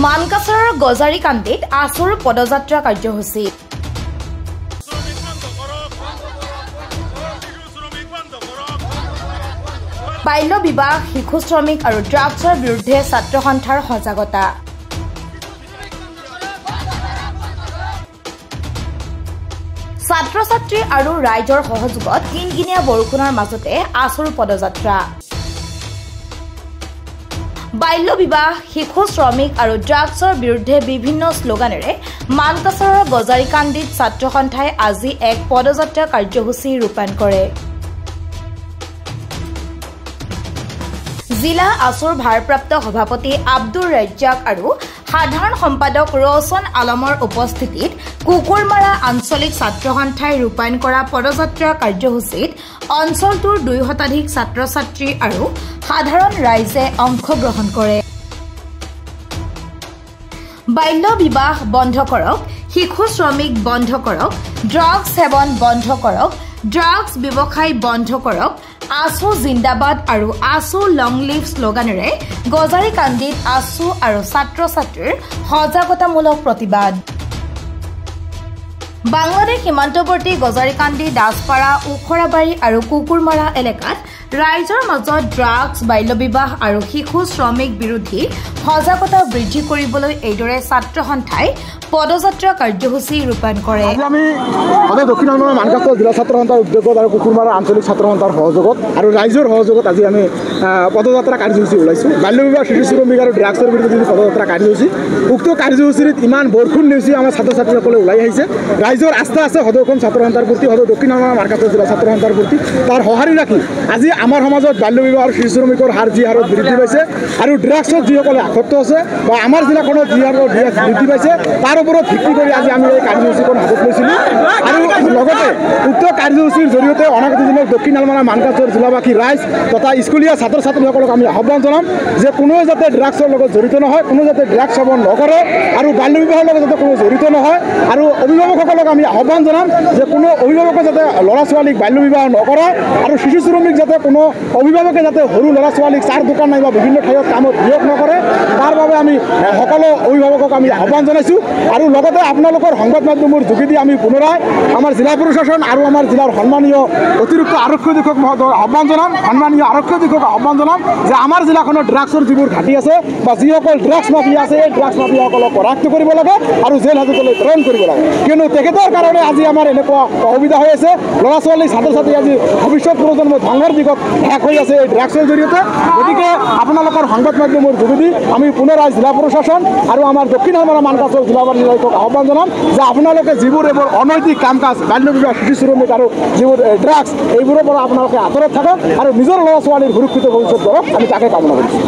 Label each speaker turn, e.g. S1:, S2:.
S1: মানকাছাৰৰ গজাৰিকান্দিত আছুৰ পদযাত্ৰা কাৰ্যসূচী। বাল্য বিবাহ, শিশু শ্ৰমিক আৰু ড্ৰাগছৰ বিৰুদ্ধে ছাত্ৰ সন্থাৰ সজাগতা। ছাত্ৰ-ছাত্ৰী আৰু ৰাইজৰ সহযোগত কিনকিনীয়া বৰষুণৰ মাজতে আছুৰ পদযাত্ৰা। বাল্য বিবাহ, শিশু শ্ৰমিক আৰু ড্ৰাগছৰ বিৰুদ্ধে বিভিন্ন শ্লোগানেৰে মানকাছাৰৰ গজাৰিকান্দিত ছাত্ৰ সন্থাই আজি এক পদযাত্ৰা কাৰ্যসূচী ৰূপায়ণ কৰে। জিলা আছুৰ ভাৰপ্ৰাপ্ত সভাপতি আব্দুৰ ৰাজ্জাক আৰু সাধাৰণ সম্পাদক ৰৌশন আলমৰ উপস্থিতিত কুকুৰমাৰা আঞ্চলিক ছাত্ৰ সন্থাই ৰূপায়ণ কৰা পদযাত্ৰা কাৰ্যসূচীত অঞ্চলটোৰ 2 শতাধিক ছাত্ৰ-ছাত্ৰী আৰু সাধাৰণ ৰাইজে অংশগ্ৰহণ কৰে। বাল্য বিবাহ বন্ধ কৰক, শিশু শ্ৰমিক বন্ধ কৰক, ড্ৰাগছ সেৱন বন্ধ কৰক, ড্ৰাগছ ব্যৱসায় বন্ধ কৰক, আছু জিন্দাবাদ আৰু আছু লং লিভ শ্লোগানেৰে গজাৰিকান্দিত আছু আৰু ছাত্ৰ-ছাত্ৰীৰ সজাগতামূলক প্ৰতিবাদ। বাংলাদেশ সীমান্তৱৰ্তী গজাৰিকান্দি, দাসপাৰা, উখৰাবাৰী আৰু কুকুৰমাৰা এলেকাত ৰাইজৰ মাজত ড্ৰাগছ, বাল্য বিবাহ আৰু শিশু শ্ৰমিক বিৰোধী সজাগতা বৃদ্ধি কৰিবলৈ এইদৰে ছাত্ৰ সন্থাই পদযাত্ৰা কাৰ্যসূচী ৰূপায়ণ কৰে।
S2: আমি দক্ষিণ অসমৰ মানকাছাৰ জিলা ছাত্ৰ সন্থাৰ উদ্যোগত আৰু কুকুৰমাৰা আঞ্চলিক ছাত্ৰ সন্থাৰ সহযোগত আৰু ৰাইজৰ সহযোগত আজি আমি পদযাত্ৰা কাৰ্যসূচী ওলাইছোঁ। বাল্য বিবাহ, শিশু শ্ৰমিক আৰু ড্ৰাগছৰ বিৰুদ্ধে যি পদযাত্ৰা কাৰ্যসূচী, উক্ত কাৰ্যসূচীত ইমান বৰষুণ দিছে আমাৰ ছাত্ৰ ছাত্ৰীসকলে ওলাই আহিছে। ৰাইজৰ আস্থা আছে সদৌখন ছাত্ৰ সন্থাৰ প্ৰতি, সদৌ দক্ষিণ অসমৰ মানকাছাৰ জিলা ছাত্ৰ সন্থাৰ প্ৰতি। তাৰ সঁহাৰি ৰাখি আজি আমাৰ সমাজত বাল্য বিবাহ আৰু শিশু শ্ৰমিকৰ হাৰ যি হাৰত বৃদ্ধি পাইছে আৰু ড্ৰাগছত যিসকলে আসক্ত আছে বা আমাৰ জিলাখনত যি হাৰত ড্ৰাগছ বৃদ্ধি পাইছে তাৰ ওপৰত ভিত্তি কৰি আজি আমি এই কাৰ্যসূচীখন হাতত লৈছিলোঁ। আৰু লগতে উক্ত কাৰ্যসূচীৰ জৰিয়তে অনাগত দিনত দক্ষিণ আলমাৰা মানকাছাৰ জিলাবাসী ৰাইজ তথা স্কুলীয়া ছাত্ৰ ছাত্ৰীসকলক আমি আহ্বান জনাম যে কোনো যাতে ড্ৰাগছৰ লগত জড়িত নহয়, কোনো যাতে ড্ৰাগছ সেৱন নকৰে আৰু বাল্য বিবাহৰ লগত যাতে কোনো জড়িত নহয়। আৰু অভিভাৱকসকলক আমি আহ্বান জনাম যে কোনো অভিভাৱকে যাতে ল'ৰা ছোৱালীক বাল্য বিবাহ নকৰে আৰু শিশু শ্ৰমিক যাতে কোনো অভিভাৱকে যাতে সৰু ল'ৰা ছোৱালীক চাৰ দোকান নাইবা বিভিন্ন ঠাইত কামত নিয়োগ নকৰে, তাৰ বাবে আমি সকলো অভিভাৱকক আমি আহ্বান জনাইছোঁ। আৰু লগতে আপোনালোকৰ সংবাদ মাধ্যমৰ যোগেদি আমি পুনৰাই আমাৰ জিলা প্ৰশাসন আৰু আমাৰ জিলাৰ সন্মানীয় অতিৰিক্ত আৰক্ষী অধীক্ষক মহোদয়ক আহ্বান জনাম, সন্মানীয় আৰক্ষী অধীক্ষক আহ্বান জনাম যে আমাৰ জিলাখনত ড্ৰাগছৰ যিবোৰ ঘাটি আছে বা যিসকল ড্ৰাগছ মাফিয়া আছে এই ড্ৰাগছ মাফিয়াসকলক কৰায়ত্ব কৰিব লাগে আৰু জেল হাজতলৈ প্ৰেৰণ কৰিব লাগে। কিয়নো তেখেতৰ কাৰণে আজি আমাৰ এনেকুৱা অসুবিধা হৈ আছে। ল'ৰা ছোৱালী ছাত্ৰ ছাত্ৰী আজি ভৱিষ্যত প্ৰজন্ম ধ্বংসৰ দিশত শেষ হৈ আছে এই ড্ৰাগছৰ জৰিয়তে। গতিকে আপোনালোকৰ সংবাদ মাধ্যমৰ যোগেদি আমি পুনৰাই জিলা প্ৰশাসন আৰু আমাৰ দক্ষিণ অসমৰ মানকাছাৰ জিলাবাসীক আহ্বান জনাম যে আপোনালোকে যিবোৰ এইবোৰ অনৈতিক কাম কাজ, বাল্য বিবাহ, শিশু শ্ৰমিক আৰু যিবোৰ ড্ৰাগছ, এইবোৰৰ পৰা আপোনালোকে আঁতৰত থাকক আৰু নিজৰ ল'ৰা ছোৱালীৰ সুৰক্ষিত ভৱিষ্যত কৰক। আমি তাকে কামনা কৰিছোঁ।